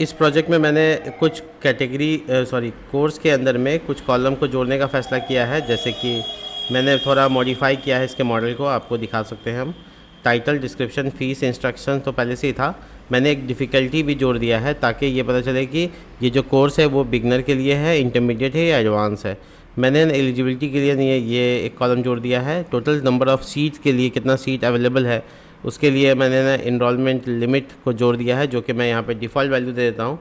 इस प्रोजेक्ट में मैंने कुछ कोर्स के अंदर में कुछ कॉलम को जोड़ने का फ़ैसला किया है। जैसे कि मैंने थोड़ा मॉडिफाई किया है इसके मॉडल को, आपको दिखा सकते हैं हम। टाइटल, डिस्क्रिप्शन, फ़ीस, इंस्ट्रक्शन तो पहले से ही था। मैंने एक डिफ़िकल्टी भी जोड़ दिया है ताकि ये पता चले कि ये जो कोर्स है वो बिगनर के लिए है, इंटरमीडिएट है या एडवांस है। मैंने एलिजिबिलिटी के लिए ये एक कॉलम जोड़ दिया है। टोटल नंबर ऑफ़ सीट के लिए कितना सीट अवेलेबल है उसके लिए मैंने ना इनरोलमेंट लिमिट को जोड़ दिया है, जो कि मैं यहाँ पे डिफ़ॉल्ट वैल्यू दे देता हूँ।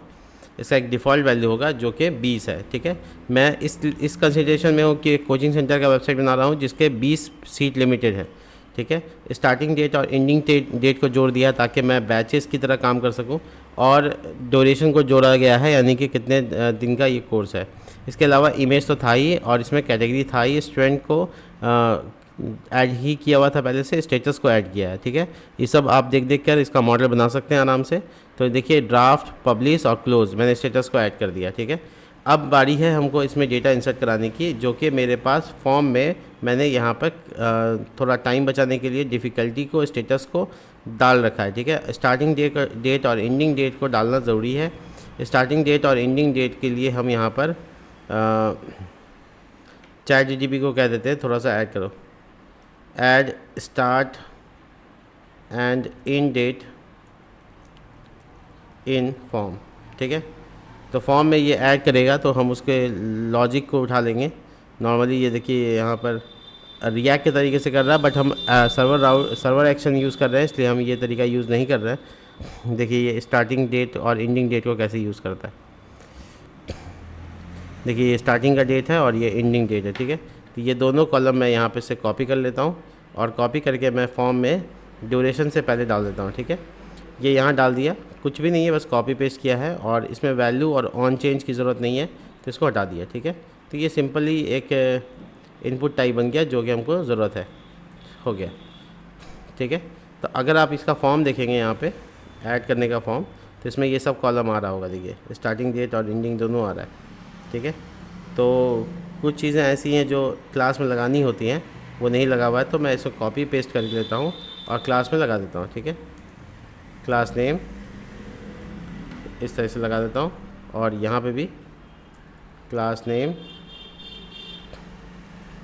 इसका एक डिफ़ॉल्ट वैल्यू होगा जो कि 20 है। ठीक है, मैं इस कंसिडरेशन में हूँ कि कोचिंग सेंटर का वेबसाइट बना रहा हूँ जिसके 20 सीट लिमिटेड है। ठीक है, स्टार्टिंग डेट और एंडिंग डेट को जोड़ दिया ताकि मैं बैचेस की तरह काम कर सकूँ। और ड्यूरेशन को जोड़ा गया है, यानी कि कितने दिन का ये कोर्स है। इसके अलावा इमेज तो था ही और इसमें कैटेगरी था ही। स्टूडेंट को ऐड ही किया हुआ था पहले से, स्टेटस को ऐड किया है। ठीक है, ये सब आप देख देख कर इसका मॉडल बना सकते हैं आराम से। तो देखिए, ड्राफ्ट, पब्लिश और क्लोज, मैंने स्टेटस को ऐड कर दिया। ठीक है, अब बारी है हमको इसमें डेटा इंसर्ट कराने की, जो कि मेरे पास फॉर्म में मैंने यहाँ पर थोड़ा टाइम बचाने के लिए डिफ़िकल्टी को, स्टेटस को डाल रखा है। ठीक है, स्टार्टिंग डेट और एंडिंग डेट को डालना ज़रूरी है। स्टार्टिंग डेट और एंडिंग डेट के लिए हम यहाँ पर चैट जीटीपी को कह देते हैं, थोड़ा सा ऐड करो, add start end in date in form. ठीक है, तो फॉर्म में ये ऐड करेगा तो हम उसके लॉजिक को उठा लेंगे। नॉर्मली ये देखिए यहाँ पर रिएक्ट के तरीके से कर रहा है, बट हम सर्वर एक्शन यूज़ कर रहे हैं, इसलिए हम ये तरीका यूज़ नहीं कर रहे हैं। देखिए ये स्टार्टिंग डेट और एंडिंग डेट को कैसे यूज़ करता है। देखिए ये स्टार्टिंग का डेट है और ये एंडिंग डेट है। ठीक है, तो ये दोनों कॉलम मैं यहाँ पे से कॉपी कर लेता हूँ और कॉपी करके मैं फॉर्म में ड्यूरेशन से पहले डाल देता हूँ। ठीक है, ये यहाँ डाल दिया, कुछ भी नहीं है, बस कॉपी पेस्ट किया है और इसमें वैल्यू और ऑन चेंज की ज़रूरत नहीं है, तो इसको हटा दिया। ठीक है, तो ये सिंपली एक इनपुट टाइप बन गया जो कि हमको ज़रूरत है, हो गया। ठीक है, तो अगर आप इसका फॉर्म देखेंगे यहाँ पे ऐड करने का फॉर्म, तो इसमें ये सब कॉलम आ रहा होगा। देखिए स्टार्टिंग डेट और एंडिंग दोनों आ रहा है। ठीक है, तो कुछ चीज़ें ऐसी हैं जो क्लास में लगानी होती हैं, वो नहीं लगा हुआ है, तो मैं इसको कॉपी पेस्ट कर लेता हूँ और क्लास में लगा देता हूँ। ठीक है, क्लास नेम इस तरह से लगा देता हूँ और यहाँ पे भी क्लास नेम,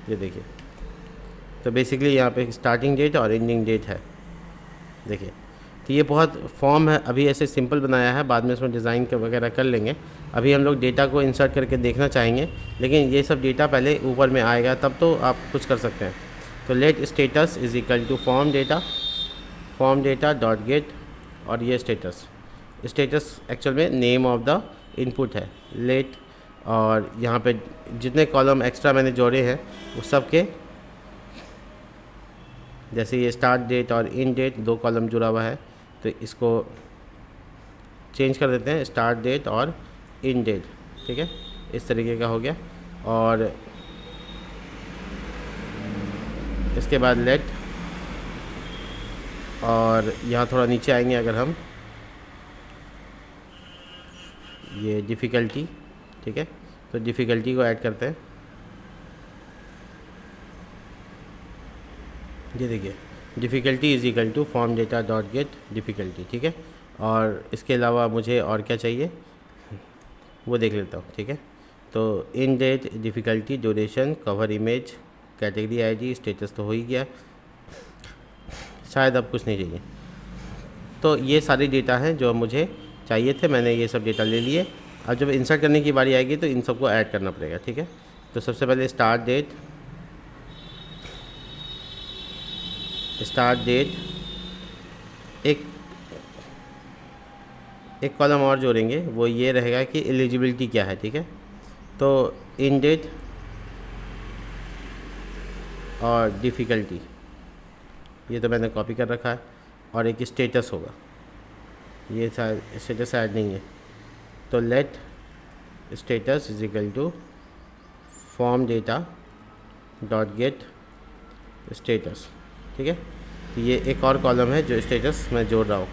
ये देखिए। तो बेसिकली यहाँ पे स्टार्टिंग डेट और एंडिंग डेट है। देखिए, तो ये बहुत फॉर्म है, अभी ऐसे सिंपल बनाया है, बाद में इसमें डिज़ाइन वगैरह कर लेंगे। अभी हम लोग डेटा को इंसर्ट करके देखना चाहेंगे, लेकिन ये सब डेटा पहले ऊपर में आएगा तब तो आप कुछ कर सकते हैं। तो let status is equal to form data dot get, और ये स्टेटस एक्चुअल में नेम ऑफ द इनपुट है, लेट। और यहाँ पे जितने कॉलम एक्स्ट्रा मैंने जोड़े हैं उस सब के, जैसे ये स्टार्ट डेट और इन डेट दो कॉलम जुड़ा हुआ है, तो इसको चेंज कर देते हैं, स्टार्ट डेट और इन डेट। ठीक है, इस तरीके का हो गया। और इसके बाद लेट, और यहाँ थोड़ा नीचे आएंगे अगर हम, ये डिफ़िकल्टी। ठीक है, तो डिफ़िकल्टी को ऐड करते हैं। ये देखिए, difficulty is equal to form data dot get difficulty. ठीक है, और इसके अलावा मुझे और क्या चाहिए वो देख लेता हूँ। ठीक है, तो इन date, difficulty, duration, cover image, category ID, status तो हो ही गया, शायद अब कुछ नहीं चाहिए। तो ये सारे डेटा हैं जो मुझे चाहिए थे, मैंने ये सब डेटा ले लिए। अब जब इंसर्ट करने की बारी आएगी तो इन सबको ऐड करना पड़ेगा। ठीक है, तो सबसे पहले स्टार्ट डेट एक एक कॉलम और जोड़ेंगे, वो ये रहेगा कि एलिजिबिलिटी क्या है। ठीक है, तो इन डेट और डिफ़िकल्टी ये तो मैंने कॉपी कर रखा है, और एक स्टेटस होगा, ये शायद स्टेटस ऐड नहीं है, तो let status is equal to form data dot get status. ठीक है, तो ये एक और कॉलम है जो स्टेटस मैं जोड़ रहा हूँ,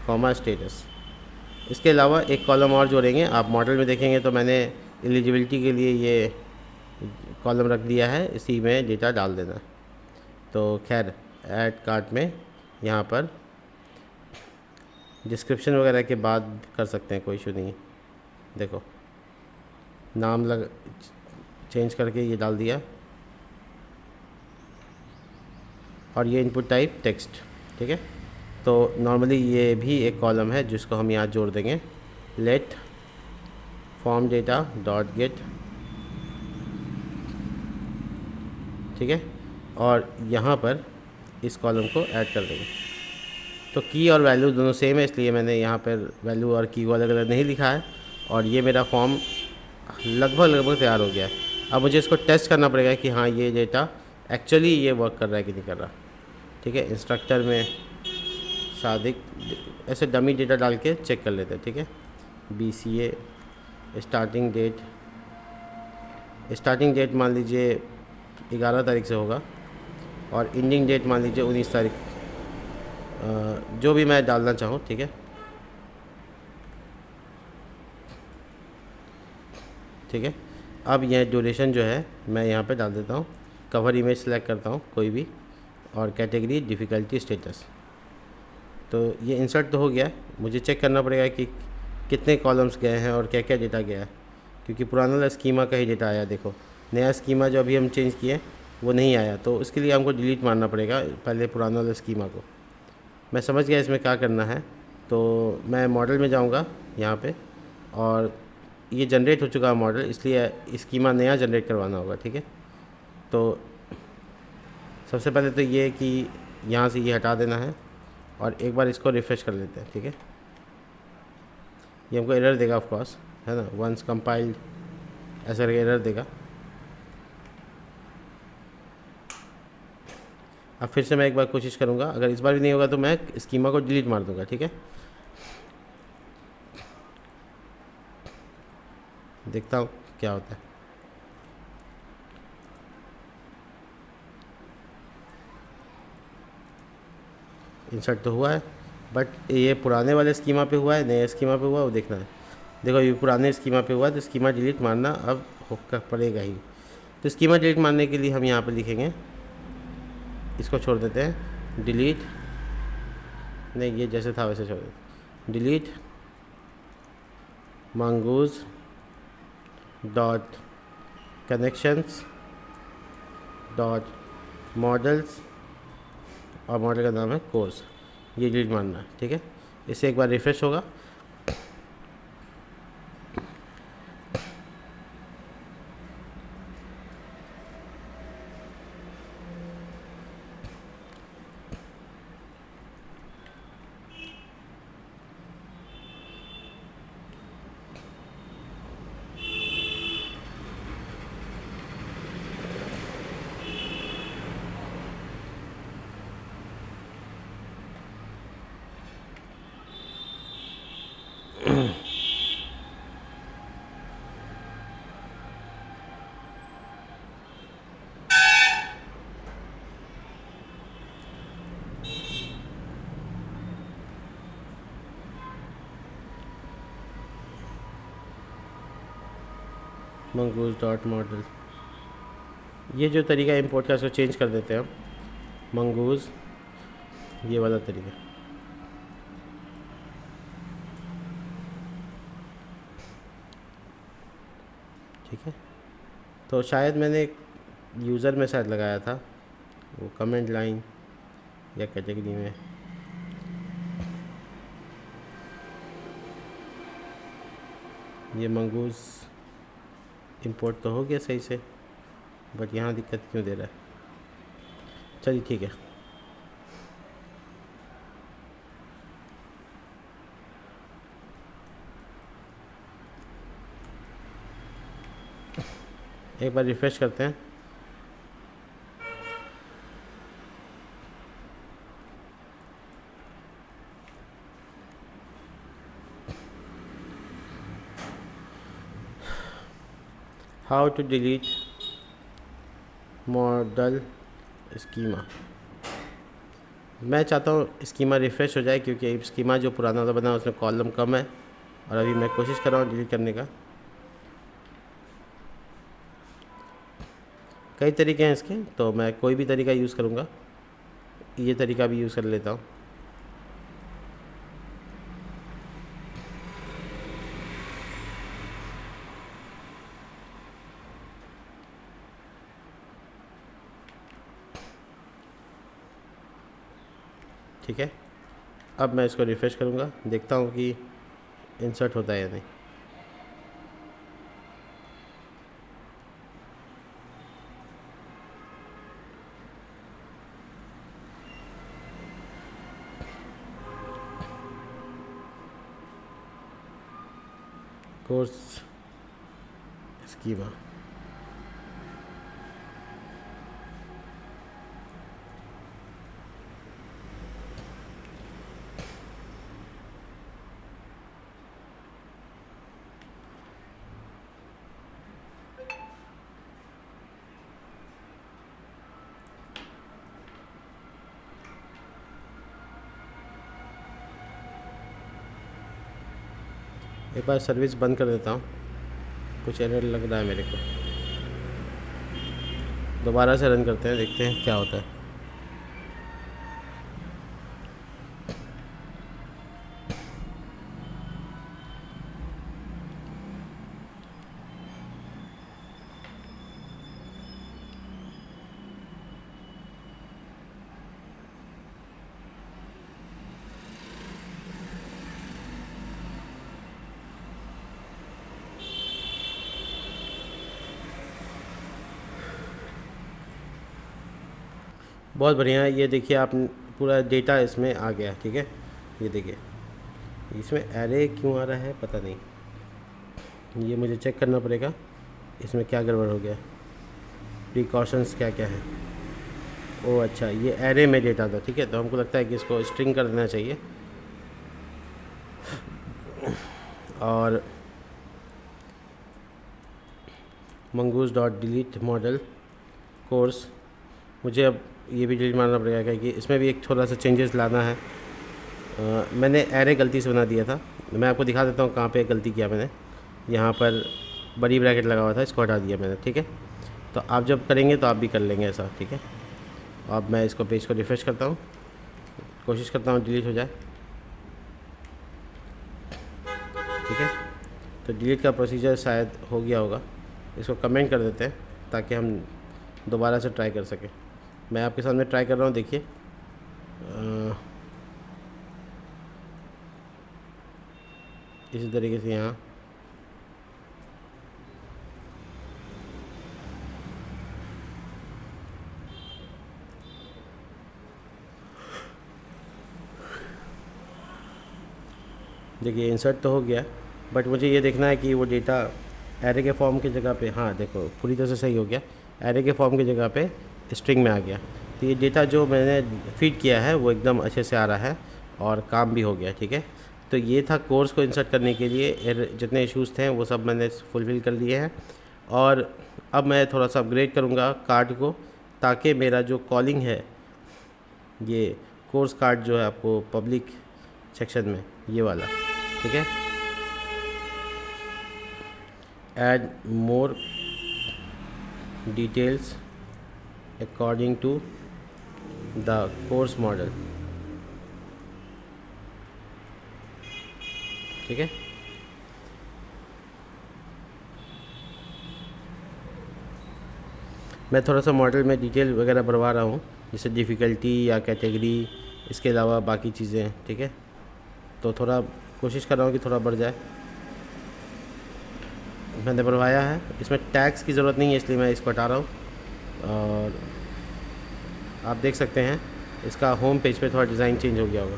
कॉमा स्टेटस। इसके अलावा एक कॉलम और जोड़ेंगे, आप मॉडल में देखेंगे तो मैंने एलिजिबिलिटी के लिए ये कॉलम रख दिया है, इसी में डेटा डाल देना। तो खैर ऐड कार्ट में यहाँ पर डिस्क्रिप्शन वगैरह के बाद कर सकते हैं, कोई इशू नहीं है। देखो नाम लग चेंज करके ये डाल दिया, और ये इनपुट टाइप टेक्स्ट, ठीक है। तो नॉर्मली ये भी एक कॉलम है जिसको हम यहाँ जोड़ देंगे, let form data dot get, ठीक है। और यहाँ पर इस कॉलम को ऐड कर देंगे। तो की और वैल्यू दोनों सेम है, इसलिए मैंने यहाँ पर वैल्यू और की को अलग अलग नहीं लिखा है। और ये मेरा फॉर्म लगभग तैयार हो गया है। अब मुझे इसको टेस्ट करना पड़ेगा कि हाँ ये डेटा एक्चुअली ये वर्क कर रहा है कि नहीं कर रहा, ठीक है। इंस्ट्रक्टर में सादिक ऐसे डमी डेटा डाल के चेक कर लेते हैं, ठीक है। BCA स्टार्टिंग डेट मान लीजिए 11 तारीख से होगा, और एंडिंग डेट मान लीजिए 19 तारीख, जो भी मैं डालना चाहूँ, ठीक है। ठीक है, अब यह ड्यूरेशन जो है मैं यहाँ पे डाल देता हूँ, कवर इमेज सेलेक्ट करता हूँ कोई भी, और कैटेगरी डिफ़िकल्टी स्टेटस। तो ये इंसर्ट तो हो गया है, मुझे चेक करना पड़ेगा कि कितने कॉलम्स गए हैं और क्या क्या डेटा गया है, क्योंकि पुराना वाला स्कीमा का ही डेटा आया। देखो नया स्कीमा जो अभी हम चेंज किए वो नहीं आया, तो उसके लिए हमको डिलीट मारना पड़ेगा पहले पुराना वाला स्कीमा को। मैं समझ गया इसमें क्या करना है। तो मैं मॉडल में जाऊंगा यहाँ पे, और ये जनरेट हो चुका है मॉडल, इसलिए स्कीमा नया जनरेट करवाना होगा, ठीक है। तो सबसे पहले तो ये कि यहाँ से ये हटा देना है, और एक बार इसको रिफ़्रेश कर लेते हैं, ठीक है। ये हमको एरर देगा ऑफ कोर्स, है ना, वंस कंपाइल्ड ऐसा एरर देगा। अब फिर से मैं एक बार कोशिश करूँगा, अगर इस बार भी नहीं होगा तो मैं स्कीमा को डिलीट मार दूँगा, ठीक है। देखता हूँ क्या होता है। इंसर्ट तो हुआ है, बट ये पुराने वाले स्कीमा पे हुआ है, नए स्कीमा पे हुआ है, वो देखना है। देखो ये पुराने स्कीमा पे हुआ है, तो स्कीमा डिलीट मारना अब होकर पड़ेगा ही। तो स्कीमा डिलीट मारने के लिए हम यहाँ पे लिखेंगे, इसको छोड़ देते हैं, डिलीट नहीं, ये जैसे था वैसे छोड़ देते, delete mongoose dot connections dot models, और मॉडल का नाम है कोर्स, ये डिलीट मारना है, ठीक है। इससे एक बार रिफ़्रेश होगा, मंगूज डॉट मॉडल, ये जो तरीका इंपोर्ट का इसको चेंज कर देते हैं हम, मंगूज ये वाला तरीका, ठीक है। तो शायद मैंने यूज़र में शायद लगाया था वो कमेंट लाइन या कैटेगरी में, ये मंगूज इंपोर्ट तो हो गया सही से, बट यहाँ दिक्कत क्यों दे रहा है। चलिए ठीक है, एक बार रिफ़्रेश करते हैं। How to delete model schema. मैं चाहता हूँ स्कीमा रिफ़्रेश हो जाए, क्योंकि स्कीमा जो पुराना वाला बना उसमें कॉलम कम है, और अभी मैं कोशिश कर रहा हूँ डिलीट करने का। कई तरीके हैं इसके, तो मैं कोई भी तरीका यूज़ करूँगा, ये तरीका भी यूज़ कर लेता हूँ। ठीक है, अब मैं इसको रिफ़्रेश करूँगा, देखता हूँ कि इंसर्ट होता है या नहीं। कोर्स स्कीमा, एक बार सर्विस बंद कर देता हूँ, कुछ एरर लग रहा है मेरे को। दोबारा से रन करते हैं, देखते हैं क्या होता है। बहुत बढ़िया, ये देखिए आप पूरा डेटा इसमें आ गया। ठीक है, ये देखिए इसमें एरे क्यों आ रहा है पता नहीं, ये मुझे चेक करना पड़ेगा इसमें क्या गड़बड़ हो गया, प्रिकॉशंस क्या क्या है। ओह अच्छा, ये एरे में डेटा था। ठीक है, तो हमको लगता है कि इसको स्ट्रिंग कर देना चाहिए। और mongoose dot delete model course, मुझे अब ये भी डिलीट मारना पड़ेगा क्योंकि इसमें भी एक थोड़ा सा चेंजेस लाना है। मैंने एरे गलती से बना दिया था, मैं आपको दिखा देता हूँ कहाँ पे गलती किया मैंने। यहाँ पर बड़ी ब्रैकेट लगा हुआ था, इसको हटा दिया मैंने। ठीक है, तो आप जब करेंगे तो आप भी कर लेंगे ऐसा। ठीक है, अब मैं इसको पेज को रिफ़्रेश करता हूँ, कोशिश करता हूँ डिलीट हो जाए। ठीक है, तो डिलीट का प्रोसीजर शायद हो गया होगा, इसको कमेंट कर देते हैं ताकि हम दोबारा से ट्राई कर सकें। मैं आपके सामने ट्राई कर रहा हूँ, देखिए इसी तरीके से यहाँ देखिए इंसर्ट तो हो गया, बट मुझे ये देखना है कि वो डेटा एरे के फॉर्म की जगह पे, हाँ देखो पूरी तरह से सही हो गया, एरे के फॉर्म की जगह पे स्ट्रिंग में आ गया। तो ये डेटा जो मैंने फीड किया है वो एकदम अच्छे से आ रहा है और काम भी हो गया। ठीक है, तो ये था कोर्स को इंसर्ट करने के लिए जितने इश्यूज़ थे वो सब मैंने फुलफ़िल कर लिए हैं। और अब मैं थोड़ा सा अपग्रेड करूँगा कार्ड को, ताकि मेरा जो कॉलिंग है, ये कोर्स कार्ड जो है आपको पब्लिक सेक्शन में ये वाला, ठीक है, add more details according to the course model. ठीक है, मैं थोड़ा सा मॉडल में डिटेल वगैरह भरवा रहा हूँ, जैसे डिफ़िकल्टी या कैटेगरी, इसके अलावा बाकी चीज़ें। ठीक है, तो थोड़ा कोशिश कर रहा हूँ कि थोड़ा बढ़ जाए। मैंने भरवाया है, इसमें टैग्स की ज़रूरत नहीं है इसलिए मैं इसको हटा रहा हूँ। और आप देख सकते हैं इसका होम पेज पे थोड़ा डिज़ाइन चेंज हो गया होगा।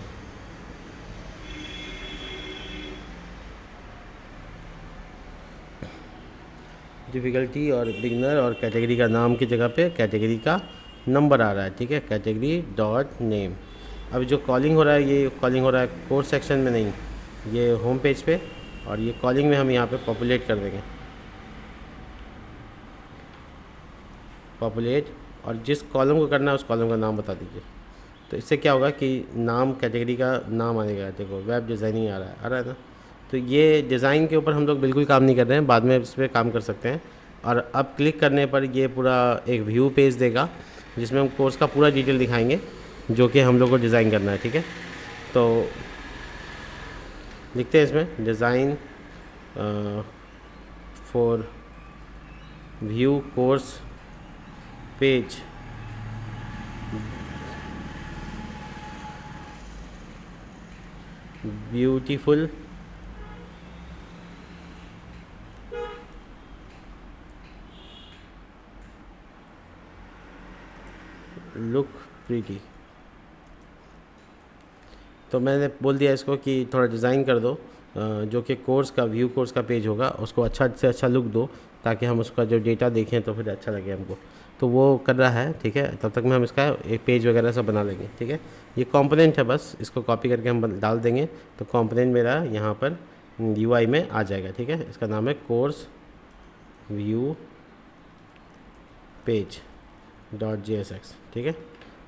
डिफ़िकल्टी और बिगनर और कैटेगरी का नाम की जगह पे कैटेगरी का नंबर आ रहा है। ठीक है, कैटेगरी डॉट नेम। अभी जो कॉलिंग हो रहा है, ये कॉलिंग हो रहा है कोर्स सेक्शन में नहीं, ये होम पेज पे, और ये कॉलिंग में हम यहाँ पे पॉपुलेट कर देंगे, पॉपुलेट, और जिस कॉलम को करना है उस कॉलम का नाम बता दीजिए। तो इससे क्या होगा कि नाम, कैटेगरी का नाम आएगा। देखो वेब डिज़ाइनिंग आ रहा है ना। तो ये डिज़ाइन के ऊपर हम लोग बिल्कुल काम नहीं कर रहे हैं, बाद में इस पर काम कर सकते हैं। और अब क्लिक करने पर ये पूरा एक व्यू पेज देगा जिसमें हम कोर्स का पूरा डिटेल दिखाएंगे जो कि हम लोग को डिज़ाइन करना है। ठीक है, तो लिखते हैं इसमें design for view course page beautiful look pretty. तो मैंने बोल दिया इसको कि थोड़ा डिज़ाइन कर दो, जो कि कोर्स का व्यू कोर्स का पेज होगा उसको अच्छा से अच्छा लुक दो, ताकि हम उसका जो डेटा देखें तो फिर अच्छा लगे हमको। तो वो कर रहा है, ठीक है। तब तक में हम इसका एक पेज वगैरह सब बना लेंगे, ठीक है। ये कंपोनेंट है, बस इसको कॉपी करके हम डाल देंगे तो कंपोनेंट मेरा यहाँ पर यूआई में आ जाएगा, ठीक है। इसका नाम है कोर्स व्यू पेज .jsx, ठीक है।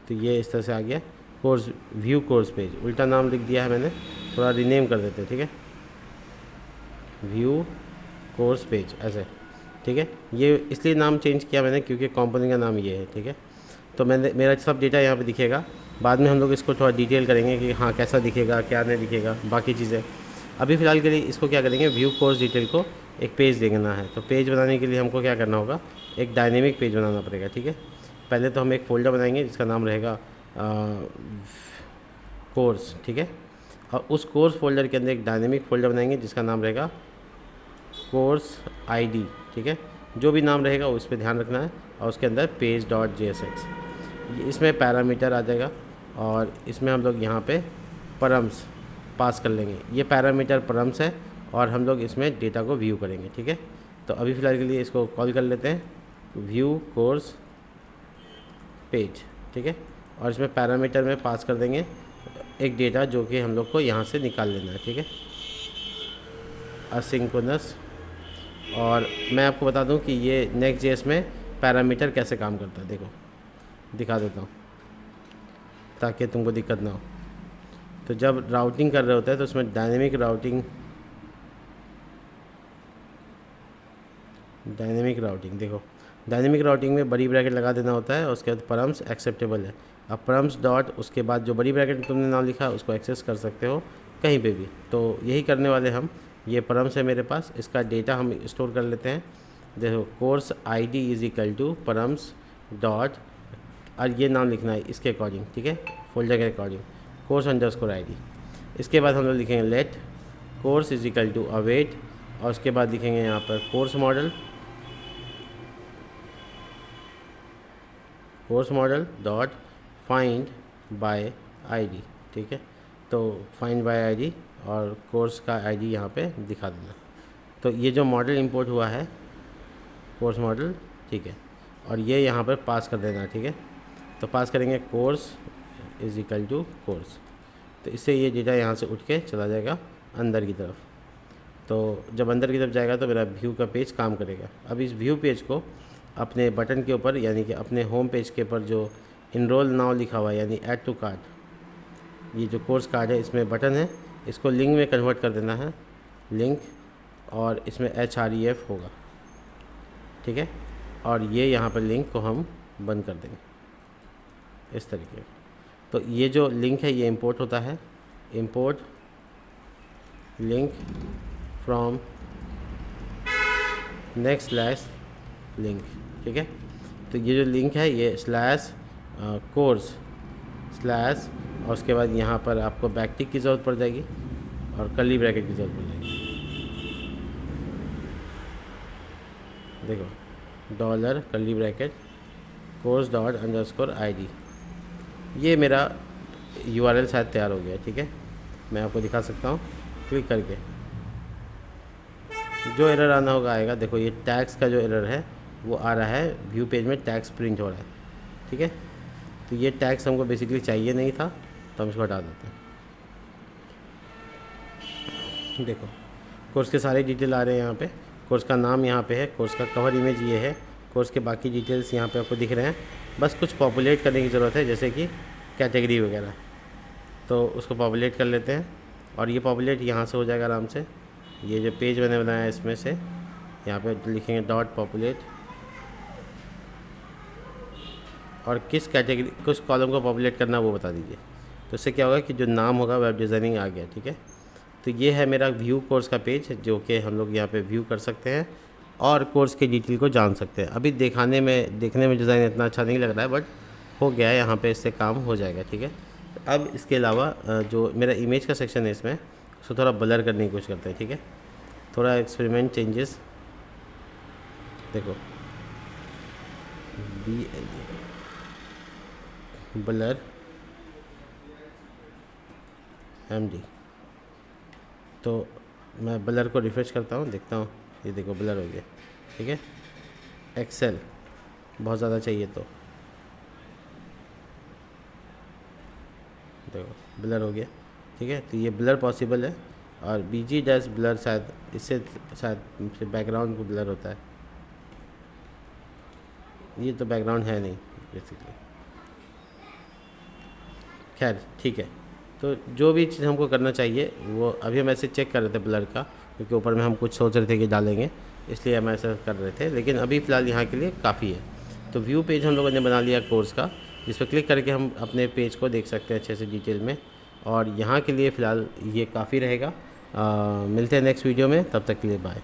तो ये इस तरह से आ गया कोर्स व्यू कोर्स पेज। उल्टा नाम लिख दिया है मैंने, थोड़ा रीनेम कर देते हैं, ठीक है। व्यू कोर्स पेज ऐसे, ठीक है। ये इसलिए नाम चेंज किया मैंने क्योंकि कंपनी का नाम ये है, ठीक है। तो मैंने मेरा सब डेटा यहाँ पे दिखेगा। बाद में हम लोग इसको थोड़ा डिटेल करेंगे कि हाँ कैसा दिखेगा, क्या नहीं दिखेगा, बाकी चीज़ें। अभी फ़िलहाल के लिए इसको क्या करेंगे, व्यू कोर्स डिटेल को एक पेज देना है। तो पेज बनाने के लिए हमको क्या करना होगा, एक डायनेमिक पेज बनाना पड़ेगा, ठीक है। पहले तो हम एक फ़ोल्डर बनाएंगे जिसका नाम रहेगा कोर्स, ठीक है। और उस कोर्स फोल्डर के अंदर एक डायनेमिक फ़ोल्डर बनाएंगे जिसका नाम रहेगा कोर्स आईडी, ठीक है। जो भी नाम रहेगा उस पर ध्यान रखना है। और उसके अंदर page.jsx, इसमें पैरामीटर आ जाएगा और इसमें हम लोग यहाँ पे परम्स पास कर लेंगे। ये पैरामीटर परम्स है और हम लोग इसमें डेटा को व्यू करेंगे, ठीक है। तो अभी फ़िलहाल के लिए इसको कॉल कर लेते हैं व्यू कोर्स पेज, ठीक है। और इसमें पैरामीटर में पास कर देंगे एक डेटा जो कि हम लोग को यहाँ से निकाल लेना है, ठीक है, असिंक्रोनस। और मैं आपको बता दूं कि ये नेक्स्ट.js में पैरामीटर कैसे काम करता है, देखो दिखा देता हूँ ताकि तुमको दिक्कत ना हो। तो जब राउटिंग कर रहे होते हैं तो उसमें डायनेमिक राउटिंग देखो, डायनेमिक राउटिंग में बड़ी ब्रैकेट लगा देना होता है और उसके बाद परम्स एक्सेप्टेबल है। अब परम्स डॉट उसके बाद जो बड़ी ब्रैकेट में तुमने नाम लिखा उसको एक्सेस कर सकते हो कहीं पे भी। तो यही करने वाले हम। ये परम्स है मेरे पास, इसका डेटा हम स्टोर कर लेते हैं। देखो course ID is equal to params dot, और ये नाम लिखना है इसके अकॉर्डिंग, ठीक है, फोल्डर के अकॉर्डिंग, कोर्स अंडरस्कोर आईडी। इसके बाद हम लोग लिखेंगे let course is equal to await, और उसके बाद लिखेंगे यहाँ पर course model dot find by ID, ठीक है। तो फाइंड बाय आईडी और कोर्स का आईडी यहाँ पे दिखा देना। तो ये जो मॉडल इंपोर्ट हुआ है कोर्स मॉडल, ठीक है, और ये यहाँ पर पास कर देना, ठीक है। तो पास करेंगे course is equal to course. तो इससे ये डेटा यहाँ से उठ के चला जाएगा अंदर की तरफ। तो जब अंदर की तरफ जाएगा तो मेरा व्यू का पेज काम करेगा। अब इस व्यू पेज को अपने बटन के ऊपर, यानी कि अपने होम पेज के ऊपर जो इनरोल नाउ लिखा हुआ है यानी ऐड टू कार्ट, ये जो कोर्स कार्ड है इसमें बटन है, इसको लिंक में कन्वर्ट कर देना है, लिंक, और इसमें href होगा, ठीक है। और ये यहाँ पर लिंक को हम बंद कर देंगे इस तरीके। तो ये जो लिंक है ये इंपोर्ट होता है, import link from next slash link, ठीक है। तो ये जो लिंक है ये स्लैश कोर्स स्लैश, और उसके बाद यहाँ पर आपको बैकटिक की ज़रूरत पड़ जाएगी और कर्ली ब्रैकेट की ज़रूरत पड़ जाएगी। देखो dollar curly bracket course dot underscore ID, ये मेरा यूआरएल शायद तैयार हो गया, ठीक है। मैं आपको दिखा सकता हूँ क्लिक करके। जो एरर आना होगा आएगा। देखो ये टैग्स का जो एरर है वो आ रहा है, व्यू पेज में टैग्स प्रिंट हो रहा है, ठीक है। तो ये टैग्स हमको बेसिकली चाहिए नहीं था तो हम इसको हटा देते हैं। देखो कोर्स के सारे डिटेल आ रहे हैं यहाँ पे, कोर्स का नाम यहाँ पे है, कोर्स का कवर इमेज ये है, कोर्स के बाकी डिटेल्स यहाँ पे आपको दिख रहे हैं। बस कुछ पॉपुलेट करने की ज़रूरत है, जैसे कि कैटेगरी वगैरह, तो उसको पॉपुलेट कर लेते हैं। और ये पॉपुलेट यहाँ से हो जाएगा आराम से। ये जो पेज मैंने बनाया है इसमें से यहाँ पे लिखेंगे डॉट पॉपुलेट, और किस कैटेगरी किस कॉलम को पॉपुलेट करना वो बता दीजिए। तो इससे क्या होगा कि जो नाम होगा वेब डिज़ाइनिंग आ गया, ठीक है। तो ये है मेरा व्यू कोर्स का पेज जो कि हम लोग यहाँ पे व्यू कर सकते हैं और कोर्स के डिटेल को जान सकते हैं। अभी देखने में डिज़ाइन इतना अच्छा नहीं लग रहा है, बट हो गया है यहाँ पे, इससे काम हो जाएगा, ठीक है। अब इसके अलावा जो मेरा इमेज का सेक्शन है इसमें उसको थोड़ा ब्लर करने की कोशिश करते हैं, ठीक है। थोड़ा एक्सपेरिमेंट चेंजेस, देखो ब्लर MD। तो मैं ब्लर को रिफ्रेश करता हूँ, देखता हूँ, ये देखो ब्लर हो गया, ठीक है। एक्सेल बहुत ज़्यादा चाहिए तो देखो ब्लर हो गया, ठीक है। तो ये ब्लर पॉसिबल है। और BG डैश ब्लर शायद इससे शायद बैकग्राउंड को ब्लर होता है, ये तो बैकग्राउंड है नहीं बेसिकली। खैर ठीक है, तो जो भी चीज़ हमको करना चाहिए वो अभी हम ऐसे चेक कर रहे थे ब्लर का, क्योंकि ऊपर में हम कुछ सोच रहे थे कि डालेंगे, इसलिए हम ऐसा कर रहे थे। लेकिन अभी फ़िलहाल यहाँ के लिए काफ़ी है। तो व्यू पेज हम लोगों ने बना लिया कोर्स का, जिस पर क्लिक करके हम अपने पेज को देख सकते हैं अच्छे से डिटेल में। और यहाँ के लिए फ़िलहाल ये काफ़ी रहेगा। मिलते हैं नेक्स्ट वीडियो में, तब तक के लिए बाय।